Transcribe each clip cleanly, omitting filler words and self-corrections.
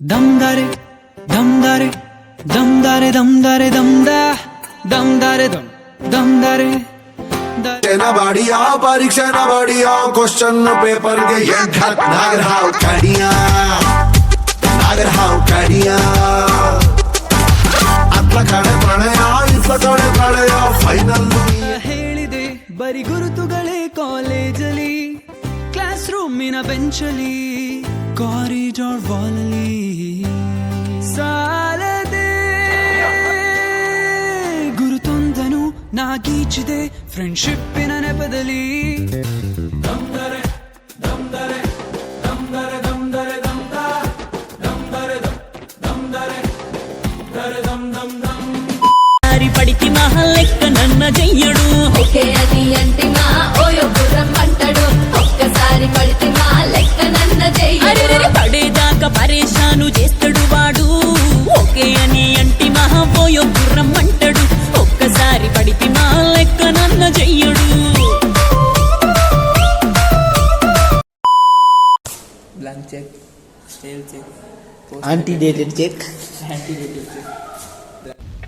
Damdare, damdare, damdare, damdare, damda, damdare, damdare. बढ़िया परीक्षा न बढ़िया क्वेश्चन पेपर के ये घट नागर हाउ कड़िया अत्ला कड़े प्रणय इत्ला कड़े प्रणय फाइनल ಹೇಳಿದೆ ಬರಿ ಗುರುತುಗಳೇ ಕಾಲೇಜಲ್ಲಿ ಕ್ಲಾಸ್ ರೂಮಿನ ಬೆಂಚಲ್ಲಿ ಕಾರಿಡಾರ್ ವಾಲಲ್ಲಿ ಸಾಲದೆ ಗುರುತೊಂದನು ನಾಗೀಚಿದೆ ಫ್ರೆಂಡ್ಶಿಪ್ಪಿನ ನೆಪದಲ್ಲಿ ದಮ್ದರೆ ದಮ್ದರೆ ದಮ್ದರೆ ದಮ್ದರೆ ದಮ್ದ ದಮ್ದರೆ ದಮ್ದರೆ ದರೆ ದಮ್ ದಮ್ ದಮ್ పడితి మహల్లెక్క నన్న చెయ్యడు ఒకే అది అంటి మా ఓయో గుర్రం అంటాడు ఒక్కసారి పడితి మా లెక్క నన్న చెయ్యడు పడేదాకా పరేషాను చేస్తాడు వాడు ఒకే అని అంటి మహా ఓయో గుర్రం అంటాడు ఒక్కసారి పడితి మా లెక్క నన్న చెయ్యడు బ్లాంక్ చెక్ సేల్ చెక్ ಆಂಟಿಡೇಟೆಡ್ ಚೆಕ್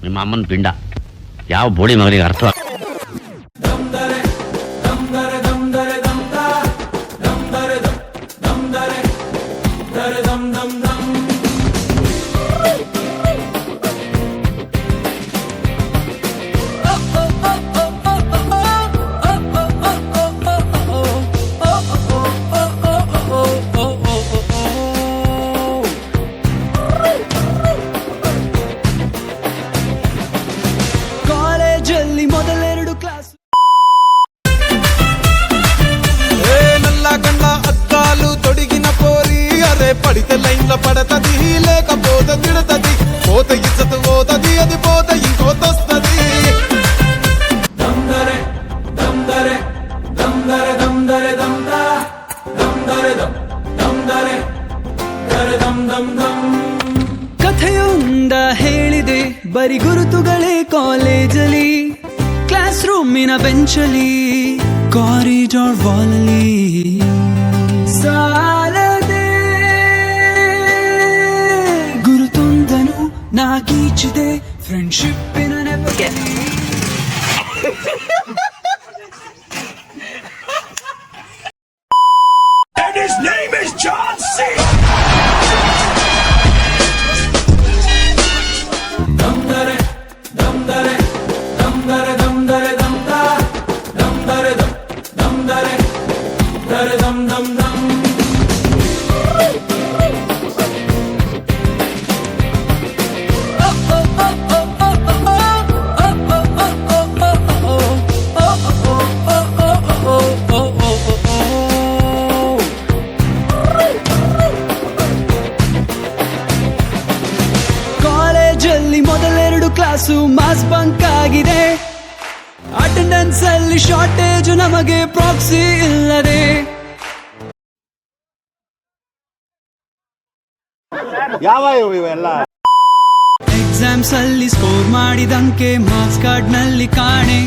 ನಿಮ್ಮ ಅಮ್ಮನ ಪಿಂಡ ಯಾವ ಬೋಳಿ ಮಗನಿಗೆ ಅರ್ಥ ಕಾಲೇಜಲ್ಲಿ ಮೊದಲೆರಡು ಕ್ಲಾಸ್ నల్ల గండ అద్దాలు తొడిగిన పోరి అరే పడితే లైన్ల పడతది లేకపోతే తిడతది పోత ఇచ్చత పోతది అది పోత ఇంకోతొస్తది దమ్దరే దమ్దరే దమ్దరే దమ్దరే దమ్దా దమ్దరే దమ్దరే దరే దమ్ దమ్ ದಮ್ ಕಥೆಯೊಂದ ಹೇಳಿದೆ ಬರಿ ಗುರುತುಗಳೇ ಕಾಲೇಜಲ್ಲಿ ಕ್ಲಾಸ್ ರೂಮಿನ ಬೆಂಚಲ್ಲಿ ಕಾರಿಡಾರ್ ವಾಲಲ್ಲಿ ಸಾಲದೆ ಗುರುತೊಂದನು ನಾಗೀಚಿದೆ ಫ್ರೆಂಡ್ಶಿಪ್ಪಿನ ನೆಪದಲ್ಲಿ And his name is John C. ದಮ್ದರೆ ದಮ್ದರೆ ದಮ್ದರೆ ದಮ್ದರೆ ದಮ್ದ ದಮ್ದರೆ ದಮ್ದರೆ ದರೆ ದಮ್ ದಮ್ ದಮ್ ಕಾಲೇಜಲ್ಲಿ ಮೊದಲೆರಡು ಕ್ಲಾಸು ಮಾಸ್ ಬಂಕ್ ಆಗಿದೆ ಅಟೆಂಡೆನ್ಸ್ ಅಲ್ಲಿ ಶಾರ್ಟೇಜ್ ನಮಗೆ ಪ್ರಾಕ್ಸಿ ಇಲ್ಲದೆ ಎಕ್ಸಾಮ್ಸ್ ಅಲ್ಲಿ ಸ್ಕೋರ್ ಮಾಡಿದಂಕೆ ಮಾರ್ಕ್ಸ್ ಕಾರ್ಡ್ ನಲ್ಲಿ ಕಾಣೆ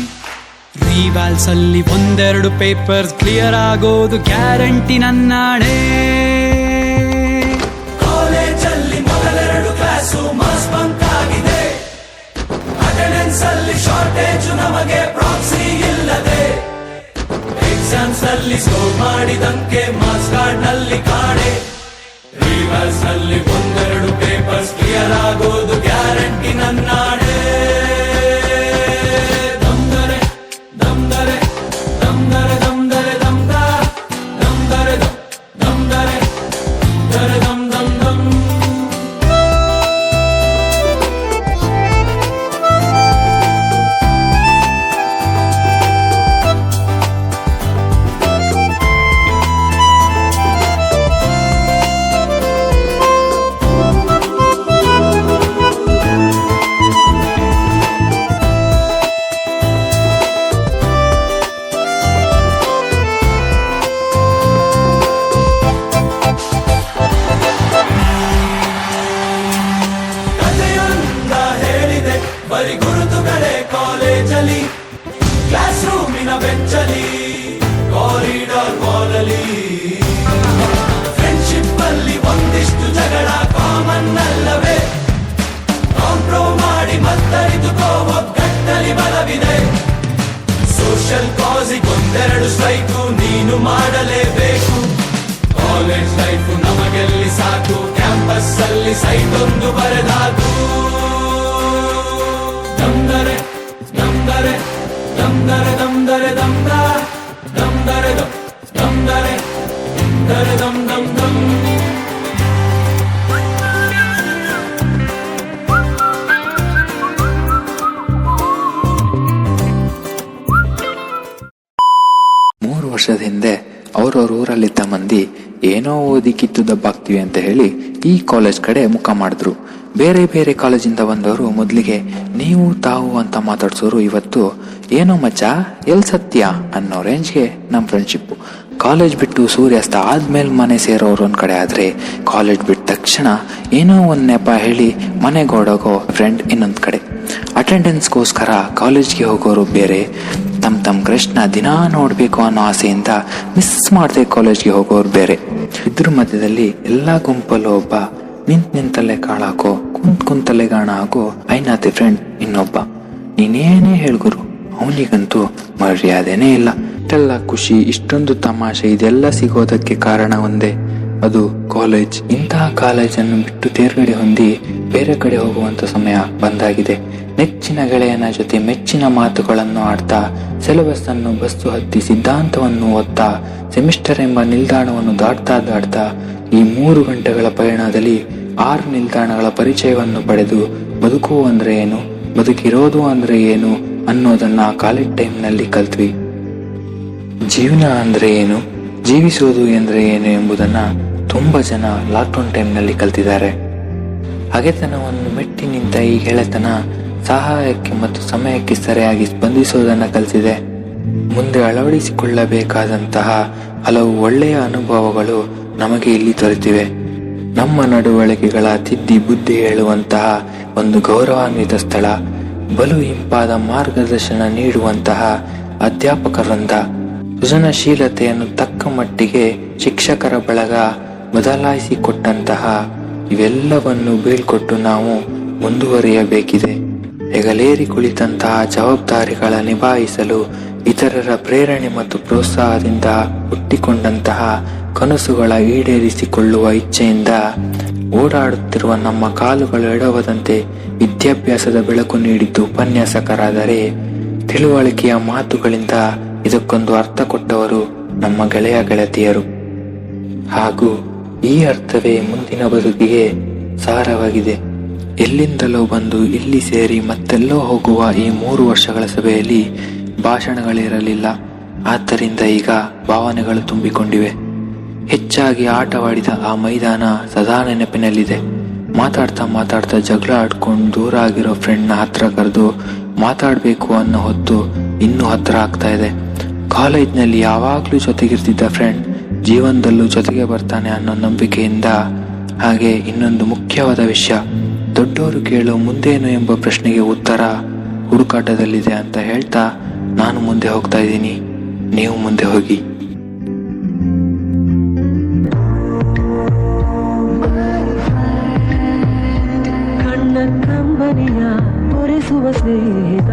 ರಿವಾಲ್ಸ್ ಅಲ್ಲಿ ಒಂದೆರಡು ಪೇಪರ್ಸ್ ಕ್ಲಿಯರ್ ಆಗೋದು ಗ್ಯಾರಂಟಿ ನನ್ನಾಣೆ ಕಾಲೇಜಲ್ಲಿ ಮೊದಲೆರಡು ಕ್ಲಾಸು ಮಾಸ್ ಬಂಕ್ ಆಗಿದೆ ಅಟೆಂಡೆನ್ಸ್ ಅಲ್ಲಿ ಶಾರ್ಟೇಜ್ ನಮಗೆ ಪ್ರಾಕ್ಸಿ ಇಲ್ಲದೆ ಎಕ್ಸಾಮ್ಸ್ ಅಲ್ಲಿ ಸ್ಕೋರ್ ಮಾಡಿದಂಕೆ ಮಾರ್ಕ್ಸ್ ಕಾರ್ಡ್ ನಲ್ಲಿ ಕಾಣೆ ರಿವರ್ಸ್ ಅಲ್ಲಿ ಒಂದೆರಡು ಪೇಪರ್ಸ್ ಕ್ಲಿಯರ್ ಆಗೋದು ಗ್ಯಾರಂಟಿ ನನ್ನಾಣೆ ದಮ್ದರೆ ದಮ್ದರೆ ದಮ್ದರೆ ದಮ್ದರೆ ದಮ್ದ ದಮ್ದರೆ ದಮ್ದರೆ ದರೆ ದಮ್ ದಮ್ ದಮ್ ಕಥೆಯೊಂದ ಹೇಳಿದೆ ಬರಿ ಗುರುತುಗಳೇ ಕಾಲೇಜಲ್ಲಿ ಕ್ಲಾಸ್ ರೂಮಿನ ಬೆಂಚಲ್ಲಿ ಕಾರಿಡಾರ್ ವಾಲಲ್ಲಿ ಫ್ರೆಂಡ್ಶಿಪ್ ಅಲ್ಲಿ ಒಂದಿಷ್ಟು ಜಗಳ ಕಾಮನ್ ಐದೊಂದು ಬರೆದಾಗೂ ದಮ್ದರೆ ದಮ್ದರೆ ದಮ್ದರೆ ದಮ್ದರೆ ದಮ್ದ ದಮ್ದರೆ ದಮ್ದರೆ ದಮ್ದರೆ ದಮ್ ದಮ್ ದಮ್. ವರ್ಷದ ಹಿಂದೆ ಅವ್ರವ್ರ ಊರಲ್ಲಿದ್ದ ಮಂದಿ ಏನೋ ಓದಿ ಕಿತ್ತು ದಬ್ಬಾಗ್ತೀವಿ ಅಂತ ಹೇಳಿ ಈ ಕಾಲೇಜ್ ಕಡೆ ಮುಖ ಮಾಡಿದ್ರು. ಬೇರೆ ಬೇರೆ ಕಾಲೇಜಿಂದ ಬಂದವರು ಮೊದಲಿಗೆ ನೀವು ತಾವು ಅಂತ ಮಾತಾಡ್ಸೋರು ಇವತ್ತು ಏನೋ ಮಚ್ಚ ಎಲ್ ಸತ್ಯ ಅನ್ನೋ ರೇಂಜ್ಗೆ ನಮ್ ಫ್ರೆಂಡ್ಶಿಪ್. ಕಾಲೇಜ್ ಬಿಟ್ಟು ಸೂರ್ಯಾಸ್ತ ಆದ್ಮೇಲೆ ಮನೆ ಸೇರೋರು ಒಂದ್ ಕಡೆ ಆದ್ರೆ, ಕಾಲೇಜ್ ಬಿಟ್ಟ ತಕ್ಷಣ ಏನೋ ಒಂದ್ ನೆಪ ಹೇಳಿ ಮನೆಗೋಡೋಗೋ ಫ್ರೆಂಡ್ ಇನ್ನೊಂದ್ ಕಡೆ. ಅಟೆಂಡೆನ್ಸ್ಗೋಸ್ಕರ ಕಾಲೇಜ್ಗೆ ಹೋಗೋರು ಬೇರೆ, ತಮ್ಮ ಕ್ರಶ್ನ ದಿನಾ ನೋಡ್ಬೇಕು ಅನ್ನೋ ಆಸೆಯಿಂದ ಮಿಸ್ ಮಾಡದೆ ಕಾಲೇಜ್ಗೆ ಹೋಗೋರು ಬೇರೆ. ಇದ್ರ ಮಧ್ಯದಲ್ಲಿ ಎಲ್ಲಾ ಗುಂಪಲ್ಲೂ ಒಬ್ಬ ನಿಂತಲ್ಲೇ ಕಾಳಾಕೋ, ಕುಂತಲ್ಲೇ ಗಾಣ ಹಾಕೋ ಐನಾತಿ ಫ್ರೆಂಡ್ ಇನ್ನೊಬ್ಬ. ನೀನೇನೇ ಹೇಳ್ಗುರು ಅವನಿಗಂತೂ ಮರ್ಯಾದೆನೇ ಇಲ್ಲ. ಇಷ್ಟೆಲ್ಲ ಖುಷಿ, ಇಷ್ಟೊಂದು ತಮಾಷೆ, ಇದೆಲ್ಲ ಸಿಗೋದಕ್ಕೆ ಕಾರಣ ಒಂದೇ, ಅದು ಕಾಲೇಜ್. ಇಂತಹ ಕಾಲೇಜನ್ನು ಬಿಟ್ಟು ತೇರ್ಗಡೆ ಹೊಂದಿ ಬೇರೆ ಕಡೆ ಹೋಗುವಂತ ಸಮಯ ಬಂದಾಗಿದೆ. ನೆಚ್ಚಿನ ಗೆಳೆಯನ ಜೊತೆ ಮೆಚ್ಚಿನ ಮಾತುಗಳನ್ನು ಆಡ್ತಾ, ಸಿಲೆಬಸ್ ಅನ್ನು ಬಸ್ಸು ಹತ್ತಿ ಸಿದ್ಧಾಂತವನ್ನು ಓದ್ತಾ, ಸೆಮಿಸ್ಟರ್ ಎಂಬ ನಿಲ್ದಾಣವನ್ನು ದಾಟ್ತಾ ಈ 3 ಗಂಟೆಗಳ ಪಯಣದಲ್ಲಿ 6 ನಿಲ್ದಾಣಗಳ ಪರಿಚಯವನ್ನು ಪಡೆದು ಬದುಕು ಅಂದ್ರೆ ಏನು, ಬದುಕಿರೋದು ಅಂದ್ರೆ ಏನು ಅನ್ನೋದನ್ನ ಕಾಲೇಜ್ ಟೈಮ್ನಲ್ಲಿ ಕಲ್ತ್ವಿ. ಜೀವನ ಅಂದ್ರೆ ಏನು, ಜೀವಿಸೋದು ಅಂದ್ರೆ ಏನು ಎಂಬುದನ್ನ ತುಂಬಾ ಜನ ಲಾಕ್ಡೌನ್ ಟೈಮ್ನಲ್ಲಿ ಕಲ್ತಿದ್ದಾರೆ. ಹಗೆತನವನ್ನು ಮೆಟ್ಟಿ ನಿಂತ ಈ ಗೆಳೆತನ ಸಹಾಯಕ್ಕೆ ಮತ್ತು ಸಮಯಕ್ಕೆ ಸರಿಯಾಗಿ ಸ್ಪಂದಿಸೋದನ್ನ ಕಲಿಸಿದೆ. ಮುಂದೆ ಅಳವಡಿಸಿಕೊಳ್ಳಬೇಕಾದಂತಹ ಹಲವು ಒಳ್ಳೆಯ ಅನುಭವಗಳು ನಮಗೆ ಇಲ್ಲಿ ದೊರೆತಿವೆ. ನಮ್ಮ ನಡವಳಿಕೆಗಳ ತಿದ್ದಿ ಬುದ್ಧಿ ಹೇಳುವಂತಹ ಒಂದು ಗೌರವಾನ್ವಿತ ಸ್ಥಳ, ಬಲು ಇಂಪಾದ ಮಾರ್ಗದರ್ಶನ ನೀಡುವಂತಹ ಅಧ್ಯಾಪಕ ವೃಂದ, ಸೃಜನಶೀಲತೆಯನ್ನು ತಕ್ಕ ಮಟ್ಟಿಗೆ ಶಿಕ್ಷಕರ ಬಳಗ ಬದಲಾಯಿಸಿಕೊಟ್ಟಂತಹ ಇವೆಲ್ಲವನ್ನು ಬೀಳ್ಕೊಟ್ಟು ನಾವು ಮುಂದುವರಿಯಬೇಕಿದೆ. ಹೆಗಲೇರಿ ಕುಳಿತಂತಹ ಜವಾಬ್ದಾರಿಗಳ ನಿಭಾಯಿಸಲು ಇತರರ ಪ್ರೇರಣೆ ಮತ್ತು ಪ್ರೋತ್ಸಾಹದಿಂದ ಹುಟ್ಟಿಕೊಂಡಂತಹ ಕನಸುಗಳ ಈಡೇರಿಸಿಕೊಳ್ಳುವ ಇಚ್ಛೆಯಿಂದ ಓಡಾಡುತ್ತಿರುವ ನಮ್ಮ ಕಾಲುಗಳು ಎಡವದಂತೆ ವಿದ್ಯಾಭ್ಯಾಸದ ಬೆಳಕು ನೀಡಿದ್ದು ಉಪನ್ಯಾಸಕರಾದರೆ, ತಿಳುವಳಿಕೆಯ ಮಾತುಗಳಿಂದ ಇದಕ್ಕೊಂದು ಅರ್ಥ ಕೊಟ್ಟವರು ನಮ್ಮ ಗೆಳೆಯ ಗೆಳತಿಯರು. ಹಾಗೂ ಈ ಅರ್ಥವೇ ಮುಂದಿನ ಬದುಕಿಗೆ ಸಾರವಾಗಿದೆ. ಎಲ್ಲಿಂದಲೋ ಬಂದು ಇಲ್ಲಿ ಸೇರಿ ಮತ್ತೆಲ್ಲೋ ಹೋಗುವ ಈ 3 ವರ್ಷಗಳ ಸಭೆಯಲ್ಲಿ ಭಾಷಣಗಳಿರಲಿಲ್ಲ. ಆದ್ದರಿಂದ ಈಗ ಭಾವನೆಗಳು ತುಂಬಿಕೊಂಡಿವೆ. ಹೆಚ್ಚಾಗಿ ಆಟವಾಡಿದ ಆ ಮೈದಾನ ಸದಾ ನೆನಪಿನಲ್ಲಿದೆ. ಮಾತಾಡ್ತಾ ಜಗಳ ಆಡ್ಕೊಂಡು ದೂರ ಆಗಿರೋ ಫ್ರೆಂಡ್ನ ಹತ್ರ ಕರೆದು ಮಾತಾಡ್ಬೇಕು ಅನ್ನೋ ಹೊತ್ತು ಇನ್ನೂ ಹತ್ರ ಆಗ್ತಾ ಇದೆ. ಕಾಲೇಜ್ನಲ್ಲಿ ಯಾವಾಗ್ಲೂ ಜೊತೆಗಿರ್ತಿದ್ದ ಫ್ರೆಂಡ್ ಜೀವನದಲ್ಲೂ ಜೊತೆಗೆ ಬರ್ತಾನೆ ಅನ್ನೋ ನಂಬಿಕೆಯಿಂದ. ಹಾಗೆ ಇನ್ನೊಂದು ಮುಖ್ಯವಾದ ವಿಷಯ, ದೊಡ್ಡವರು ಕೇಳೋ ಮುಂದೇನು ಎಂಬ ಪ್ರಶ್ನೆಗೆ ಉತ್ತರ ಹುಡುಕಾಟದಲ್ಲಿದೆ ಅಂತ ಹೇಳ್ತಾ ನಾನು ಮುಂದೆ ಹೋಗ್ತಾ ಇದ್ದೀನಿ, ನೀವು ಮುಂದೆ ಹೋಗಿ. ಕಣ್ಣ ಕಂಬನಿಯ ಒರೆಸುವ ಸ್ನೇಹಿತ